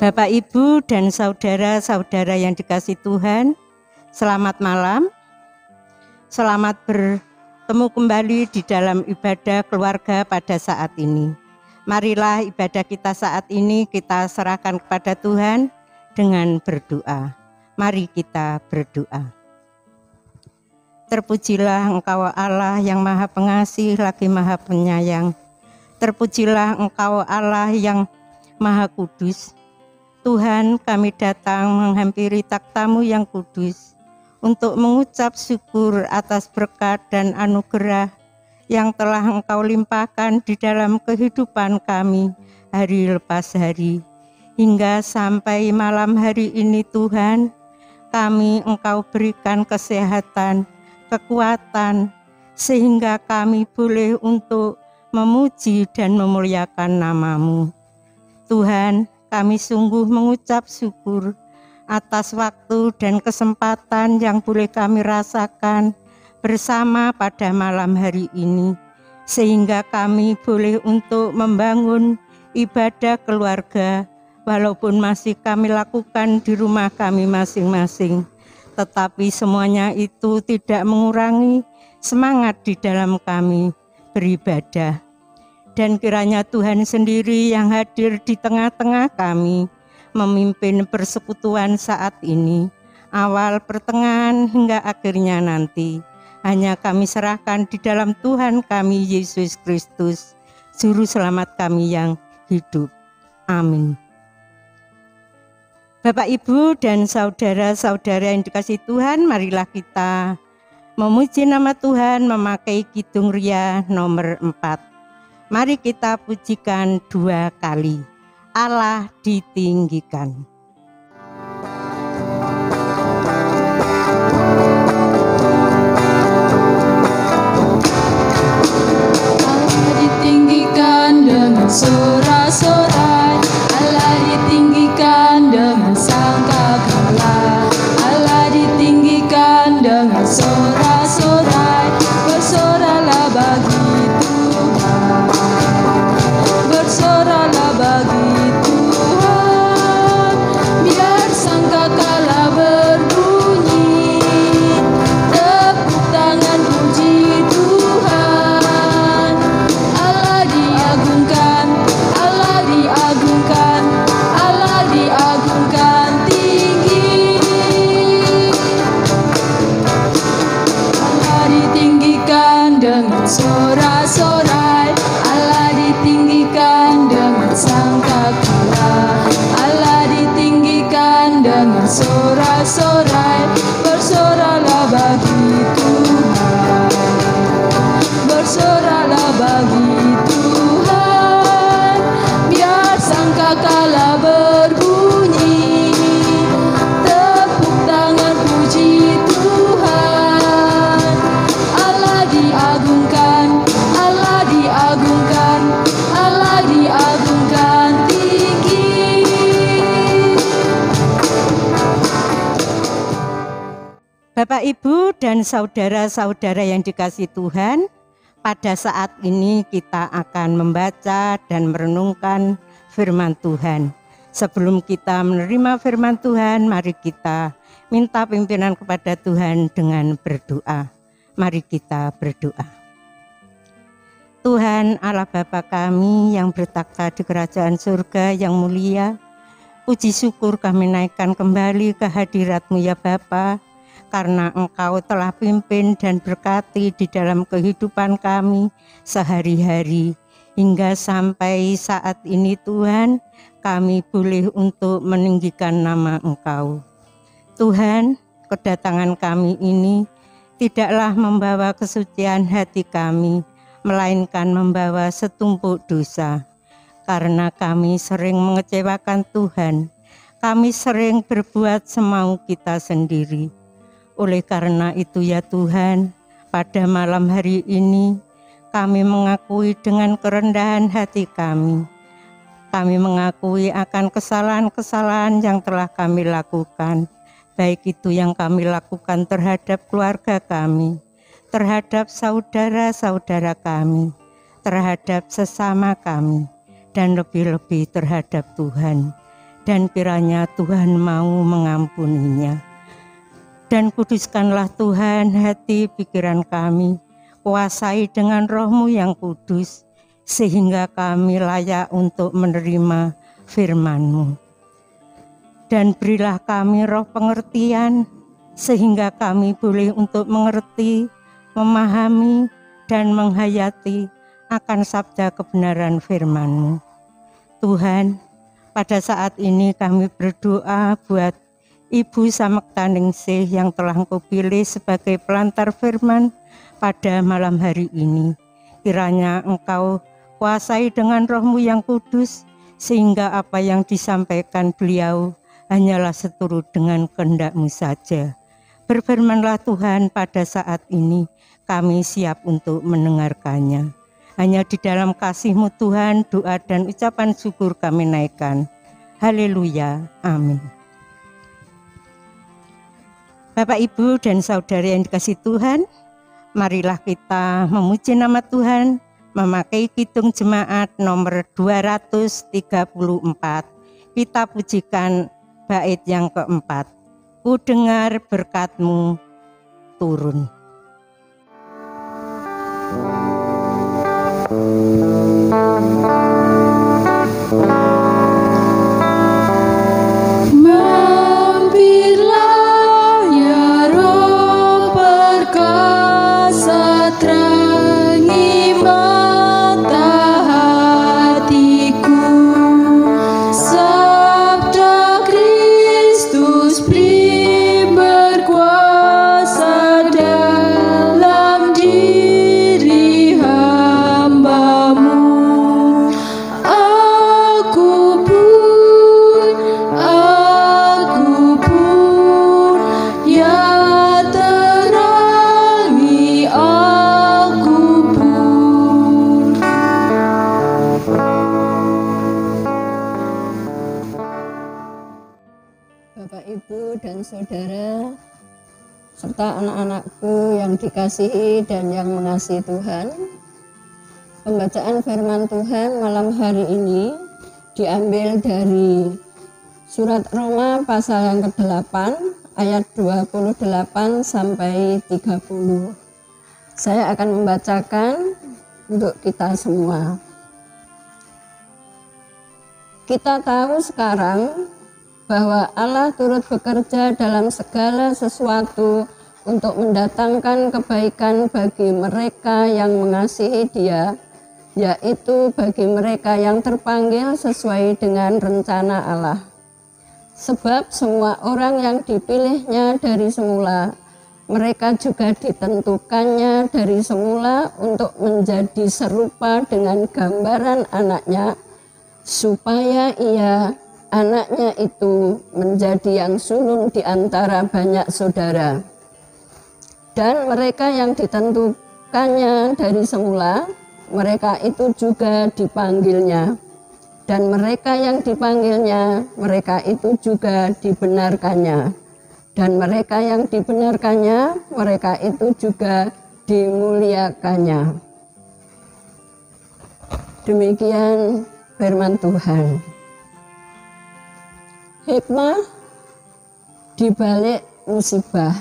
Bapak, Ibu, dan saudara-saudara yang dikasihi Tuhan, selamat malam. Selamat bertemu kembali di dalam ibadah keluarga pada saat ini. Marilah ibadah kita saat ini kita serahkan kepada Tuhan dengan berdoa. Mari kita berdoa. Terpujilah Engkau Allah yang Maha Pengasih lagi Maha Penyayang. Terpujilah Engkau Allah yang Maha Kudus. Tuhan, kami datang menghampiri takhta-Mu yang kudus untuk mengucap syukur atas berkat dan anugerah yang telah Engkau limpahkan di dalam kehidupan kami hari lepas hari. Hingga sampai malam hari ini Tuhan, kami Engkau berikan kesehatan, kekuatan, sehingga kami boleh untuk memuji dan memuliakan nama-Mu. Tuhan, kami sungguh mengucap syukur atas waktu dan kesempatan yang boleh kami rasakan bersama pada malam hari ini, sehingga kami boleh untuk membangun ibadah keluarga, walaupun masih kami lakukan di rumah kami masing-masing, tetapi semuanya itu tidak mengurangi semangat di dalam kami beribadah. Dan kiranya Tuhan sendiri yang hadir di tengah-tengah kami, memimpin persekutuan saat ini, awal, pertengahan, hingga akhirnya nanti. Hanya kami serahkan di dalam Tuhan kami Yesus Kristus, Juru Selamat kami yang hidup. Amin. Bapak, Ibu, dan saudara-saudara yang dikasihi Tuhan, marilah kita memuji nama Tuhan memakai Kidung Ria nomor 4. Mari kita pujikan 2 kali. Allah ditinggikan. Allah ditinggikan dengan sorak-sorai, Allah ditinggikan dengan sangkakala, Allah ditinggikan dengan sorak-sorai, bersoraklah bagi Tuhan, bersoraklah bagi Tuhan, biar sangkakala berbunyi, tepuk tangan puji Tuhan. Allah diagungkan, Allah diagungkan, Allah diagungkan tinggi. Allah ditinggikan dengan sorak-sorai, Allah ditinggikan dengan sangkakala, Allah ditinggikan dengan sorak-sorai, bersoraklah bagi Tuhan, bersoraklah bagi Tuhan, biar sangkakala berbunyi, tepuk tangan puji Tuhan. Allah diagungkan, Allah diagungkan, Allah diagungkan tinggi. Bapak, Ibu, dan saudara-saudara yang dikasihi Tuhan, pada saat ini kita akan membaca dan merenungkan firman Tuhan. Sebelum kita menerima firman Tuhan, mari kita minta pimpinan kepada Tuhan dengan berdoa. Mari kita berdoa. Tuhan Allah Bapa kami yang bertakhta di kerajaan surga yang mulia, puji syukur kami naikkan kembali ke hadirat-Mu ya Bapa, karena Engkau telah pimpin dan berkati di dalam kehidupan kami sehari-hari. Hingga sampai saat ini Tuhan, kami boleh untuk meninggikan nama Engkau. Tuhan, kedatangan kami ini tidaklah membawa kesucian hati kami, melainkan membawa setumpuk dosa. Karena kami sering mengecewakan Tuhan, kami sering berbuat semau kita sendiri. Oleh karena itu ya Tuhan, pada malam hari ini kami mengakui dengan kerendahan hati kami. Kami mengakui akan kesalahan-kesalahan yang telah kami lakukan, baik itu yang kami lakukan terhadap keluarga kami, terhadap saudara-saudara kami, terhadap sesama kami, dan lebih-lebih terhadap Tuhan. dan kiranya Tuhan mau mengampuninya. Dan kuduskanlah Tuhan hati pikiran kami, kuasai dengan Roh-Mu yang kudus, sehingga kami layak untuk menerima firman-Mu. Dan berilah kami roh pengertian, sehingga kami boleh untuk mengerti, memahami, dan menghayati akan sabda kebenaran firman-Mu. Tuhan, pada saat ini kami berdoa buat Ibu Samekta Ningsih yang telah Engkau pilih sebagai pelantar firman pada malam hari ini. Kiranya Engkau kuasai dengan Roh-Mu yang kudus, sehingga apa yang disampaikan beliau hanyalah seturut dengan kehendak-Mu saja. Berfirmanlah Tuhan pada saat ini, kami siap untuk mendengarkannya. Hanya di dalam kasih-Mu Tuhan, doa dan ucapan syukur kami naikkan. Haleluya, amin. Bapak, Ibu, dan saudara yang dikasihi Tuhan, marilah kita memuji nama Tuhan memakai kidung jemaat nomor 234. Kita pujikan bait yang keempat. Ku dengar berkat-Mu turun. Mampirlah ya Roh perkasa, terangi mata hatiku. Sabda Kristus beri berkuasa dalam diri hamba-Mu. Aku pun, ya terangi aku pun. Bapak, Ibu, dan Saudara, serta anak-anakku yang dikasihi dan yang mengasihi Tuhan, pembacaan firman Tuhan malam hari ini diambil dari surat Roma pasal yang ke-8 ayat 28 sampai 30. Saya akan membacakan untuk kita semua. Kita tahu sekarang bahwa Allah turut bekerja dalam segala sesuatu untuk mendatangkan kebaikan bagi mereka yang mengasihi Dia, yaitu bagi mereka yang terpanggil sesuai dengan rencana Allah. Sebab semua orang yang dipilihnya dari semula, mereka juga ditentukannya dari semula untuk menjadi serupa dengan gambaran anaknya, supaya anaknya itu menjadi yang sulung di antara banyak saudara. Dan mereka yang ditentukannya dari semula, mereka itu juga dipanggilnya. Dan mereka yang dipanggilnya, mereka itu juga dibenarkannya. Dan mereka yang dibenarkannya, mereka itu juga dimuliakannya. Demikian firman Tuhan. Hikmah di balik musibah,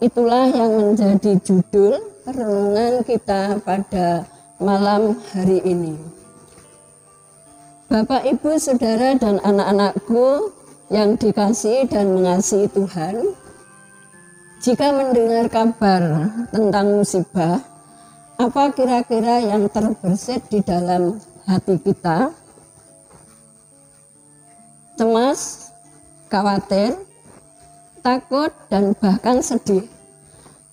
itulah yang menjadi judul renungan kita pada malam hari ini. Bapak, Ibu, Saudara, dan anak-anakku yang dikasihi dan mengasihi Tuhan, jika mendengar kabar tentang musibah, apa kira-kira yang terbersit di dalam hati kita? Cemas, khawatir, takut, dan bahkan sedih.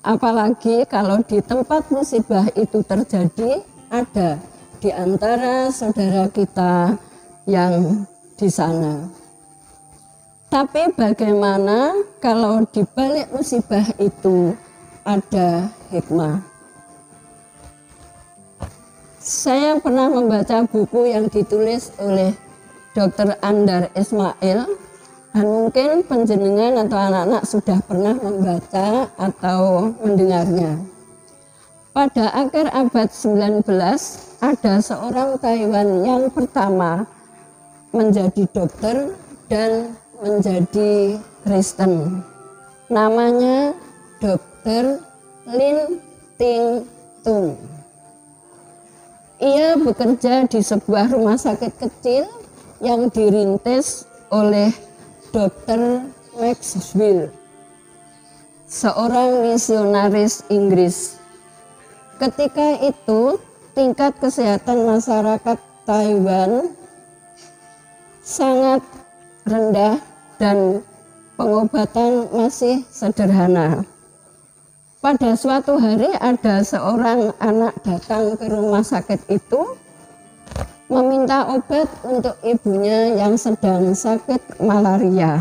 Apalagi kalau di tempat musibah itu terjadi, ada di antara saudara kita yang di sana. Tapi bagaimana kalau di balik musibah itu ada hikmah? Saya pernah membaca buku yang ditulis oleh Dr. Andar Ismail, dan mungkin penjenengan atau anak-anak sudah pernah membaca atau mendengarnya. Pada akhir abad 19, ada seorang Taiwan yang pertama menjadi dokter dan menjadi Kristen. Namanya Dr. Lin Ting Tung. Ia bekerja di sebuah rumah sakit kecil yang dirintis oleh Dr. Maxwell, seorang misionaris Inggris. Ketika itu, tingkat kesehatan masyarakat Taiwan sangat rendah dan pengobatan masih sederhana. Pada suatu hari ada seorang anak datang ke rumah sakit itu meminta obat untuk ibunya yang sedang sakit malaria.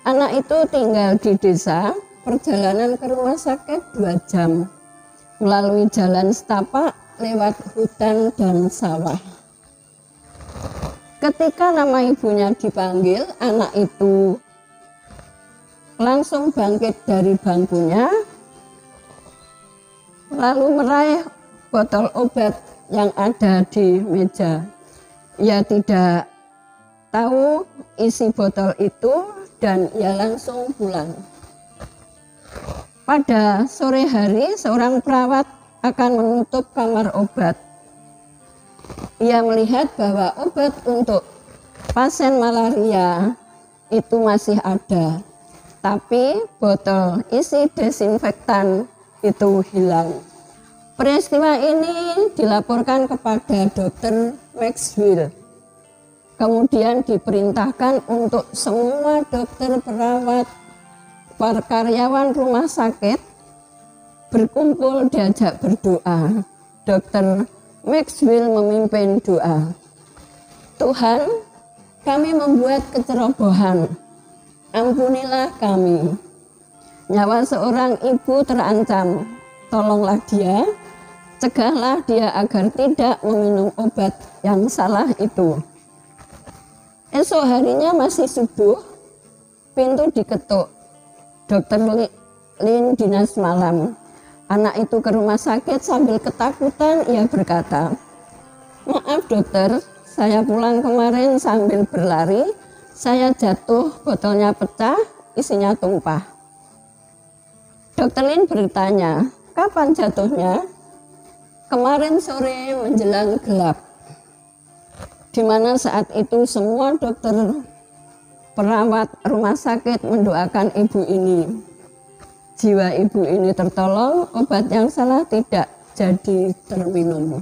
Anak itu tinggal di desa, perjalanan ke rumah sakit 2 jam melalui jalan setapak lewat hutan dan sawah. Ketika nama ibunya dipanggil, anak itu langsung bangkit dari bangkunya, lalu meraih botol obat yang ada di meja. Ia tidak tahu isi botol itu dan ia langsung pulang. Pada sore hari, seorang perawat akan menutup kamar obat. Ia melihat bahwa obat untuk pasien malaria itu masih ada, tapi botol isi desinfektan itu hilang. Peristiwa ini dilaporkan kepada Dr. Maxwell. Kemudian diperintahkan untuk semua dokter, perawat, para karyawan rumah sakit berkumpul diajak berdoa. Dr. Maxwell memimpin doa. Tuhan, kami membuat kecerobohan. Ampunilah kami. Nyawa seorang ibu terancam. Tolonglah dia, cegahlah dia agar tidak meminum obat yang salah itu. Esok harinya masih subuh, pintu diketuk. Dokter Lin dinas malam. Anak itu ke rumah sakit sambil ketakutan, ia berkata, "Maaf dokter, saya pulang kemarin sambil berlari, saya jatuh, botolnya pecah, isinya tumpah." Dokter Lin bertanya, "Kapan jatuhnya?" "Kemarin sore menjelang gelap." Di mana saat itu semua dokter, perawat rumah sakit mendoakan ibu ini. Jiwa ibu ini tertolong, obat yang salah tidak jadi terminum.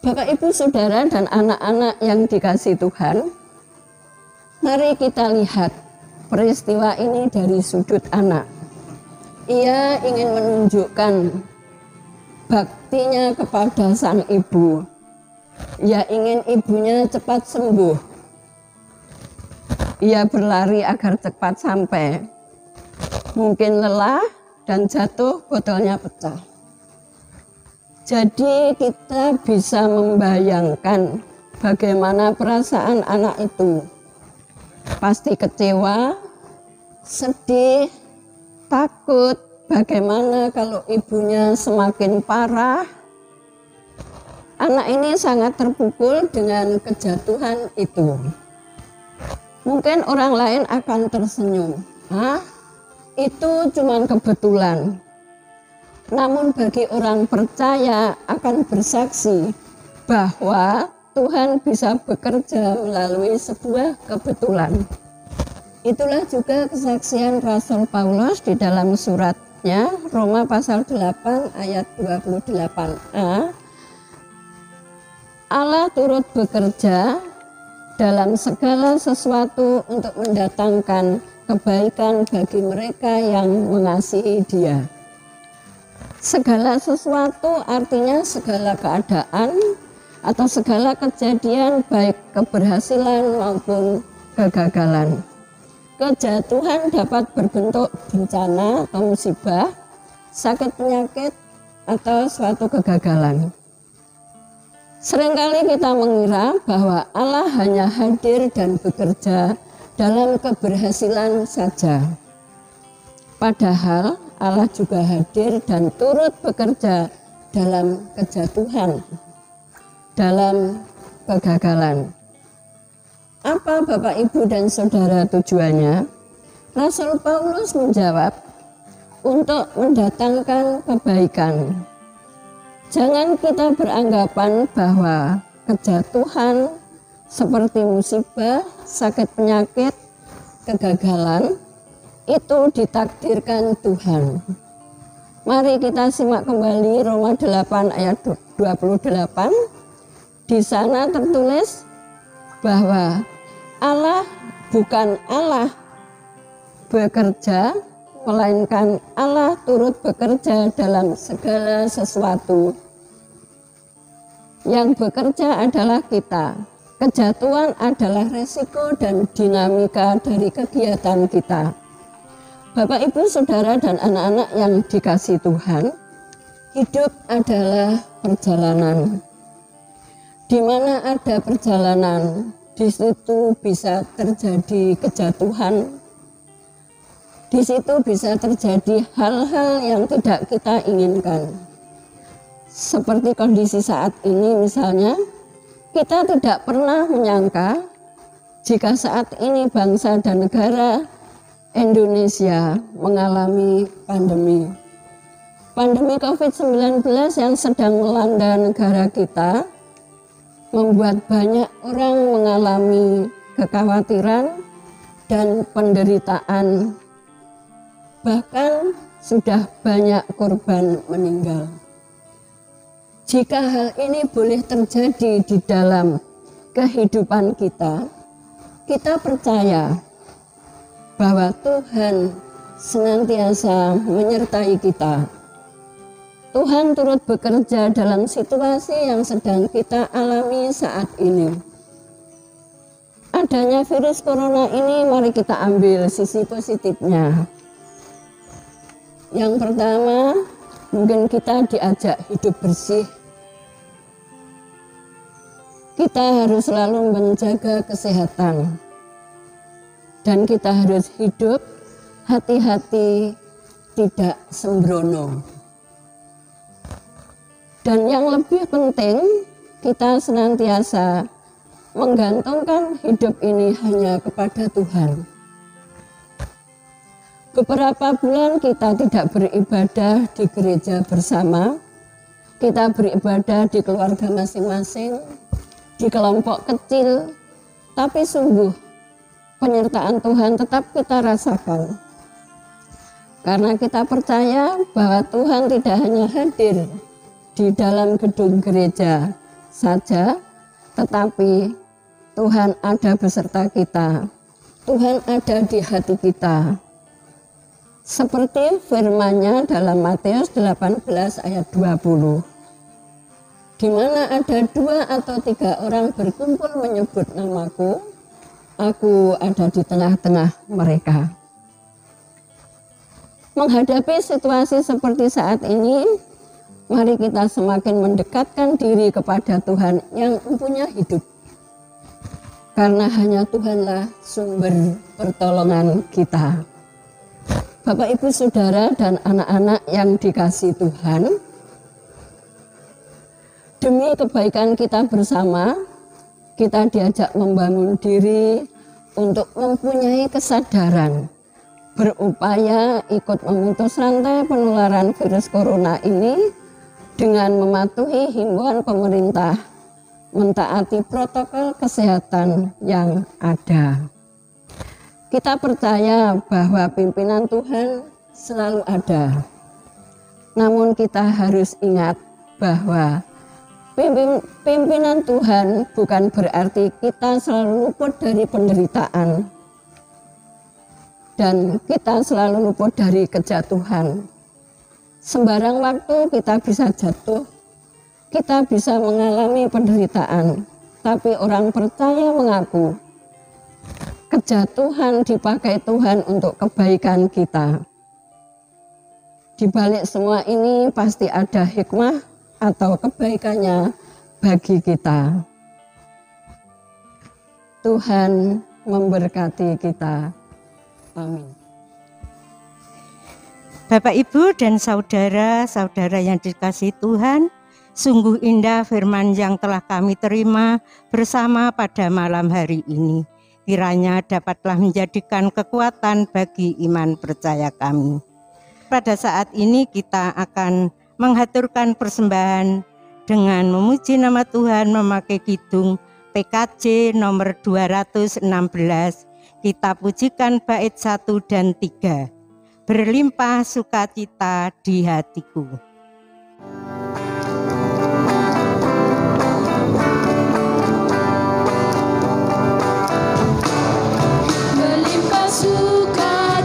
Bapak, Ibu, Saudara, dan anak-anak yang dikasihi Tuhan, mari kita lihat peristiwa ini dari sudut anak. Ia ingin menunjukkan baktinya kepada sang ibu. Ia ingin ibunya cepat sembuh. Ia berlari agar cepat sampai. Mungkin lelah dan jatuh, botolnya pecah. Jadi kita bisa membayangkan bagaimana perasaan anak itu. Pasti kecewa, sedih, takut. Bagaimana kalau ibunya semakin parah? Anak ini sangat terpukul dengan kejatuhan itu. Mungkin orang lain akan tersenyum. Itu cuma kebetulan. Namun bagi orang percaya akan bersaksi bahwa Tuhan bisa bekerja melalui sebuah kebetulan. Itulah juga kesaksian Rasul Paulus di dalam suratnya Roma pasal 8 ayat 28a. Allah turut bekerja dalam segala sesuatu untuk mendatangkan kebaikan bagi mereka yang mengasihi Dia. Segala sesuatu artinya segala keadaan atau segala kejadian, baik keberhasilan maupun kegagalan. Kejatuhan dapat berbentuk bencana atau musibah, sakit penyakit, atau suatu kegagalan. Seringkali kita mengira bahwa Allah hanya hadir dan bekerja dalam keberhasilan saja. Padahal Allah juga hadir dan turut bekerja dalam kejatuhan, dalam kegagalan. Apa Bapak, Ibu, dan Saudara tujuannya? Rasul Paulus menjawab, untuk mendatangkan kebaikan. Jangan kita beranggapan bahwa kejatuhan seperti musibah, sakit penyakit, kegagalan itu ditakdirkan Tuhan. Mari kita simak kembali Roma 8 ayat 28. Di sana tertulis bahwa Allah bukan Allah bekerja, melainkan Allah turut bekerja dalam segala sesuatu. Yang bekerja adalah kita. Kejatuhan adalah resiko dan dinamika dari kegiatan kita. Bapak, Ibu, Saudara, dan anak-anak yang dikasihi Tuhan, hidup adalah perjalanan. Di mana ada perjalanan, di situ bisa terjadi kejatuhan. Di situ bisa terjadi hal-hal yang tidak kita inginkan. Seperti kondisi saat ini misalnya, kita tidak pernah menyangka jika saat ini bangsa dan negara Indonesia mengalami pandemi. Pandemi COVID-19 yang sedang melanda negara kita membuat banyak orang mengalami kekhawatiran dan penderitaan. Bahkan sudah banyak korban meninggal. Jika hal ini boleh terjadi di dalam kehidupan kita, kita percaya bahwa Tuhan senantiasa menyertai kita. Tuhan turut bekerja dalam situasi yang sedang kita alami saat ini. Adanya virus corona ini, mari kita ambil sisi positifnya. Yang pertama, mungkin kita diajak hidup bersih. Kita harus selalu menjaga kesehatan. Dan kita harus hidup hati-hati, tidak sembrono. Dan yang lebih penting, kita senantiasa menggantungkan hidup ini hanya kepada Tuhan. Beberapa bulan kita tidak beribadah di gereja bersama, kita beribadah di keluarga masing-masing, di kelompok kecil, tapi sungguh penyertaan Tuhan tetap kita rasakan. Karena kita percaya bahwa Tuhan tidak hanya hadir di dalam gedung gereja saja, tetapi Tuhan ada beserta kita. Tuhan ada di hati kita. Seperti firman-Nya dalam Matius 18 ayat 20. Di mana ada 2 atau 3 orang berkumpul menyebut namaku, aku ada di tengah-tengah mereka. Menghadapi situasi seperti saat ini, mari kita semakin mendekatkan diri kepada Tuhan yang mempunyai hidup. Karena hanya Tuhanlah sumber pertolongan kita. Bapak, Ibu, Saudara, dan anak-anak yang dikasihi Tuhan, demi kebaikan kita bersama, kita diajak membangun diri untuk mempunyai kesadaran, berupaya ikut memutus rantai penularan virus corona ini dengan mematuhi himbauan pemerintah, mentaati protokol kesehatan yang ada. Kita percaya bahwa pimpinan Tuhan selalu ada. Namun kita harus ingat bahwa pimpinan Tuhan bukan berarti kita selalu luput dari penderitaan dan kita selalu luput dari kejatuhan. Sembarang waktu kita bisa jatuh, kita bisa mengalami penderitaan, tapi orang percaya mengaku kejatuhan dipakai Tuhan untuk kebaikan kita. Di balik semua ini pasti ada hikmah atau kebaikannya bagi kita. Tuhan memberkati kita. Amin. Bapak, Ibu, dan saudara-saudara yang dikasihi Tuhan, sungguh indah firman yang telah kami terima bersama pada malam hari ini. Kiranya dapatlah menjadikan kekuatan bagi iman percaya kami. Pada saat ini kita akan menghaturkan persembahan dengan memuji nama Tuhan memakai kidung PKJ nomor 216. Kita pujikan bait 1 dan 3. Berlimpah sukacita di hatiku. Berlimpah sukacita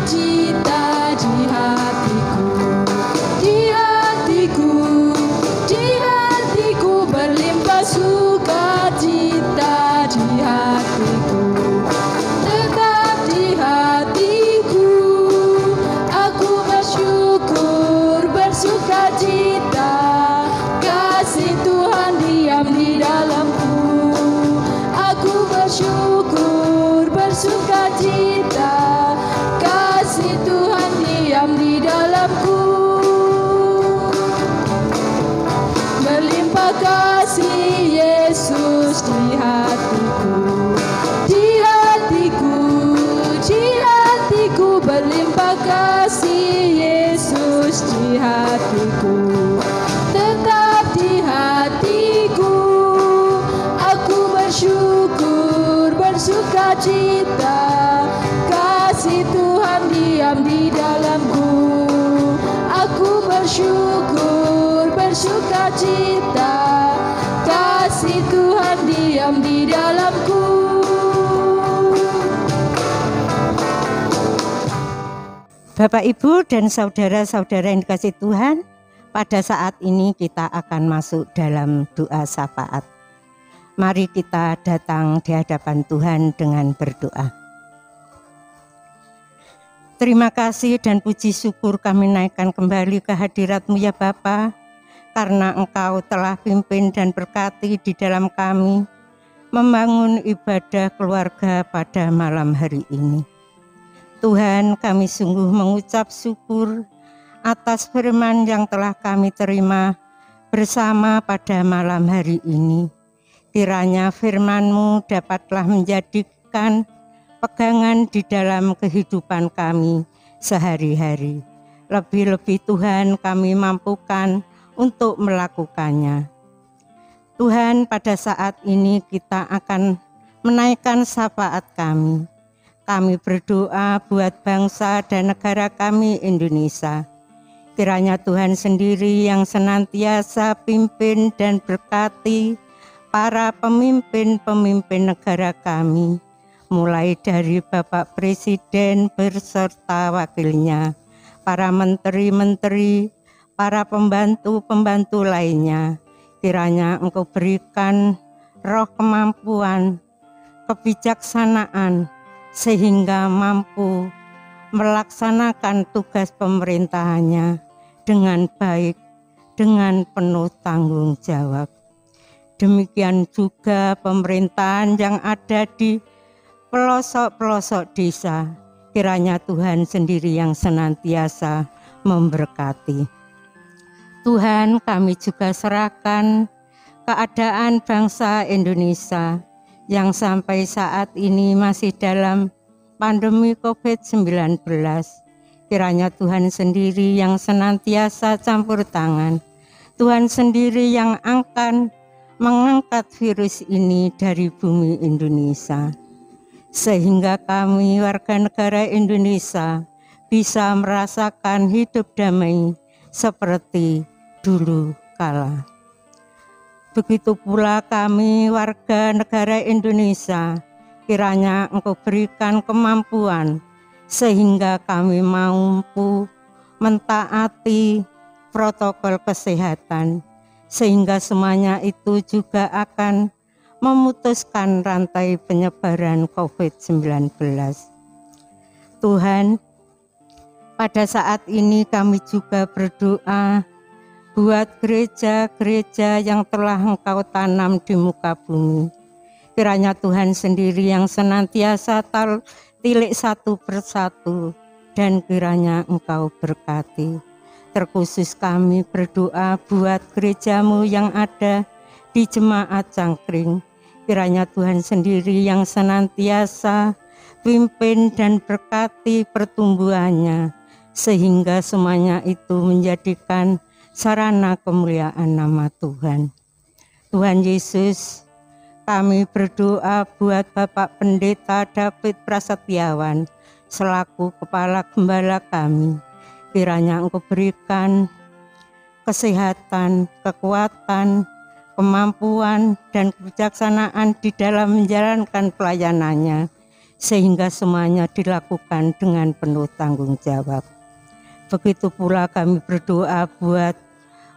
di hatiku, di hatiku, di hatiku. Berlimpah sukacita di hatiku, tetap di hatiku. Aku bersyukur, bersukacita, kasih Tuhan diam di dalamku. Aku bersyukur, bersukacita, kasih Tuhan diam di dalamku. Berlimpah kasih Yesus di hatiku, di hatiku, di hatiku. Berlimpah kasih Yesus di hatiku, tetap di hatiku. Aku bersyukur, bersukacita, kasih Tuhan diam di dalamku. Aku bersyukur, bersukacita, kasih Tuhan diam di dalamku. Bapak, Ibu, dan saudara-saudara yang dikasihi Tuhan, pada saat ini kita akan masuk dalam doa syafaat. Mari kita datang di hadapan Tuhan dengan berdoa. Terima kasih dan puji syukur kami naikkan kembali ke hadirat-Mu ya Bapa, karena Engkau telah pimpin dan berkati di dalam kami membangun ibadah keluarga pada malam hari ini. Tuhan, kami sungguh mengucap syukur atas firman yang telah kami terima bersama pada malam hari ini. Kiranya firman-Mu dapatlah menjadikan pegangan di dalam kehidupan kami sehari-hari. Lebih-lebih Tuhan, kami mampukan untuk melakukannya. Tuhan, pada saat ini kita akan menaikkan syafaat kami. Kami berdoa buat bangsa dan negara kami Indonesia. Kiranya Tuhan sendiri yang senantiasa pimpin dan berkati para pemimpin-pemimpin negara kami, mulai dari Bapak Presiden beserta wakilnya, para menteri-menteri, para pembantu-pembantu lainnya. Kiranya Engkau berikan roh kemampuan, kebijaksanaan, sehingga mampu melaksanakan tugas pemerintahannya dengan baik, dengan penuh tanggung jawab. Demikian juga pemerintahan yang ada di pelosok-pelosok desa. Kiranya Tuhan sendiri yang senantiasa memberkati. Tuhan, kami juga serahkan keadaan bangsa Indonesia yang sampai saat ini masih dalam pandemi COVID-19. Kiranya Tuhan sendiri yang senantiasa campur tangan. Tuhan sendiri yang akan mengangkat virus ini dari bumi Indonesia. Sehingga kami warga negara Indonesia bisa merasakan hidup damai seperti dulu kala. Begitu pula kami warga negara Indonesia, kiranya Engkau berikan kemampuan sehingga kami mampu mentaati protokol kesehatan, sehingga semuanya itu juga akan memutuskan rantai penyebaran COVID-19. Tuhan, pada saat ini kami juga berdoa buat gereja-gereja yang telah Engkau tanam di muka bumi. Kiranya Tuhan sendiri yang senantiasa tilik satu persatu, dan kiranya Engkau berkati. Terkhusus kami berdoa buat gereja-Mu yang ada di Jemaat Cangkring. Kiranya Tuhan sendiri yang senantiasa pimpin dan berkati pertumbuhannya, sehingga semuanya itu menjadikan sarana kemuliaan nama Tuhan. Tuhan Yesus, kami berdoa buat Bapak Pendeta David Prasetyawan selaku Kepala Gembala kami. Kiranya Engkau berikan kesehatan, kekuatan, kemampuan, dan kebijaksanaan di dalam menjalankan pelayanannya, sehingga semuanya dilakukan dengan penuh tanggung jawab. Begitu pula kami berdoa buat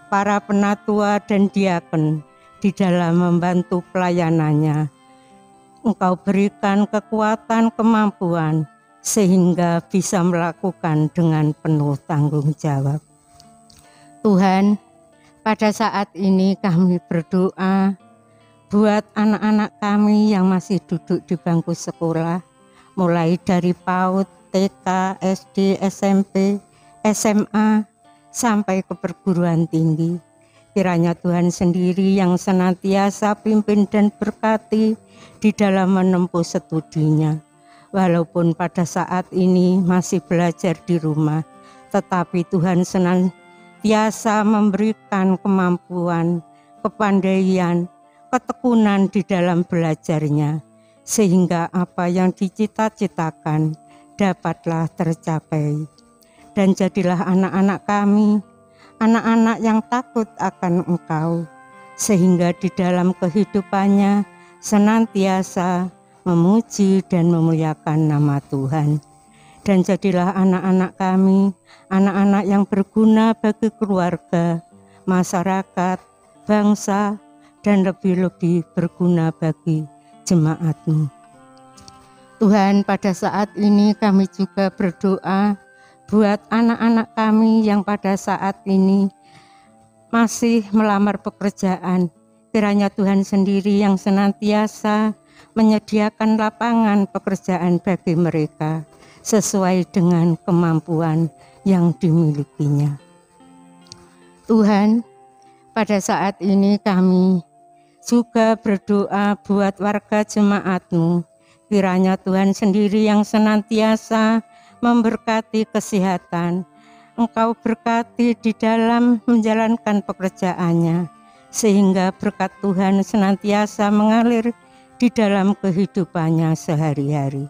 para penatua dan diaken di dalam membantu pelayanannya. Engkau berikan kekuatan, kemampuan, sehingga bisa melakukan dengan penuh tanggung jawab. Tuhan, pada saat ini kami berdoa buat anak-anak kami yang masih duduk di bangku sekolah, mulai dari PAUD, TK, SD, SMP, SMA, sampai ke perguruan tinggi. Kiranya Tuhan sendiri yang senantiasa pimpin dan berkati di dalam menempuh studinya. Walaupun pada saat ini masih belajar di rumah, tetapi Tuhan senantiasa memberikan kemampuan, kepandaian, ketekunan di dalam belajarnya, sehingga apa yang dicita-citakan dapatlah tercapai. Dan jadilah anak-anak kami, anak-anak yang takut akan Engkau, sehingga di dalam kehidupannya senantiasa memuji dan memuliakan nama Tuhan. Dan jadilah anak-anak kami, anak-anak yang berguna bagi keluarga, masyarakat, bangsa, dan lebih-lebih berguna bagi jemaat-Mu. Tuhan, pada saat ini kami juga berdoa buat anak-anak kami yang pada saat ini masih melamar pekerjaan. Kiranya Tuhan sendiri yang senantiasa menyediakan lapangan pekerjaan bagi mereka sesuai dengan kemampuan yang dimilikinya. Tuhan, pada saat ini kami juga berdoa buat warga jemaat-Mu. Kiranya Tuhan sendiri yang senantiasa memberkati kesehatan. Engkau berkati di dalam menjalankan pekerjaannya, sehingga berkat Tuhan senantiasa mengalir di dalam kehidupannya sehari-hari.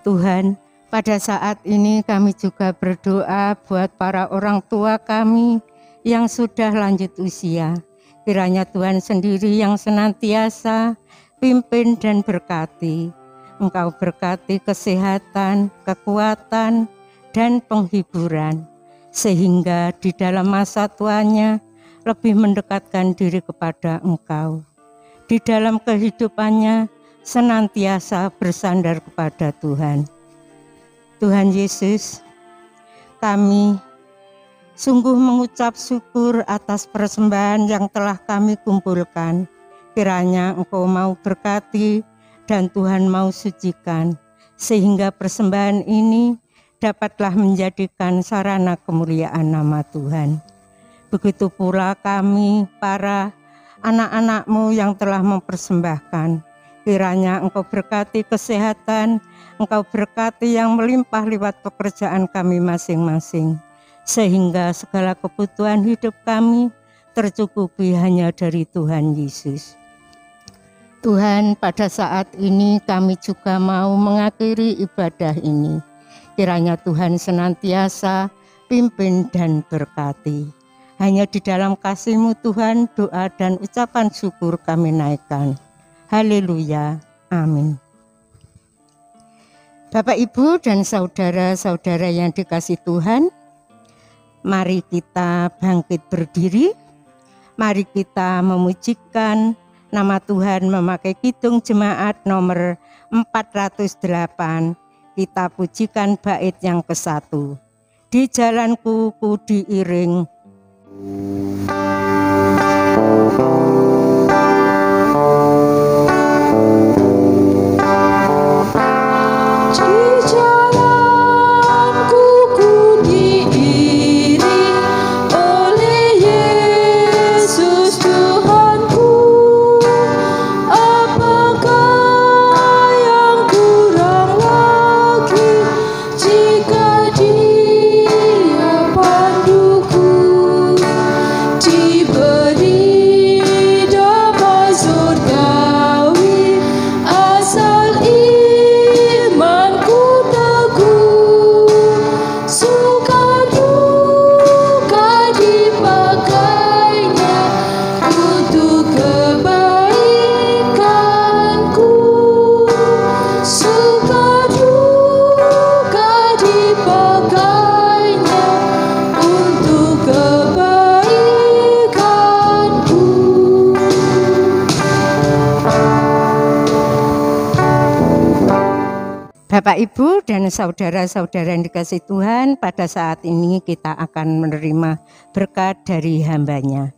Tuhan, pada saat ini kami juga berdoa buat para orang tua kami yang sudah lanjut usia. Kiranya Tuhan sendiri yang senantiasa pimpin dan berkati. Engkau berkati kesehatan, kekuatan, dan penghiburan, sehingga di dalam masa tuanya lebih mendekatkan diri kepada Engkau. Di dalam kehidupannya senantiasa bersandar kepada Tuhan. Tuhan Yesus, kami sungguh mengucap syukur atas persembahan yang telah kami kumpulkan. Kiranya Engkau mau berkati dan Tuhan mau sucikan, sehingga persembahan ini dapatlah menjadikan sarana kemuliaan nama Tuhan. Begitu pula kami para anak-anak-Mu yang telah mempersembahkan. Kiranya Engkau berkati kesehatan, Engkau berkati yang melimpah lewat pekerjaan kami masing-masing, sehingga segala kebutuhan hidup kami tercukupi hanya dari Tuhan Yesus. Tuhan, pada saat ini kami juga mau mengakhiri ibadah ini. Kiranya Tuhan senantiasa pimpin dan berkati. Hanya di dalam kasih-Mu Tuhan, doa dan ucapan syukur kami naikkan. Haleluya. Amin. Bapak, Ibu, dan saudara-saudara yang dikasihi Tuhan, mari kita bangkit berdiri. Mari kita memujikan nama Tuhan memakai kidung jemaat nomor 408. Kita pujikan bait yang ke-1. Di jalanku ku diiring. Apa Bapak, Ibu, dan saudara-saudara yang dikasihi Tuhan, pada saat ini kita akan menerima berkat dari hamba-Nya.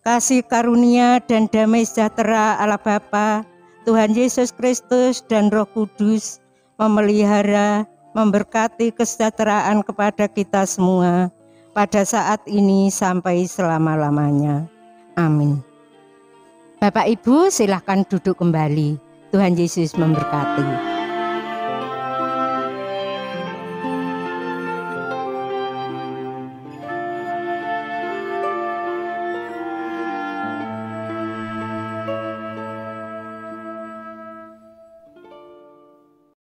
Kasih karunia dan damai sejahtera Allah Bapa, Tuhan Yesus Kristus dan Roh Kudus memelihara, memberkati kesejahteraan kepada kita semua pada saat ini sampai selama-lamanya. Amin. Bapak, Ibu, silakan duduk kembali. Tuhan Yesus memberkati.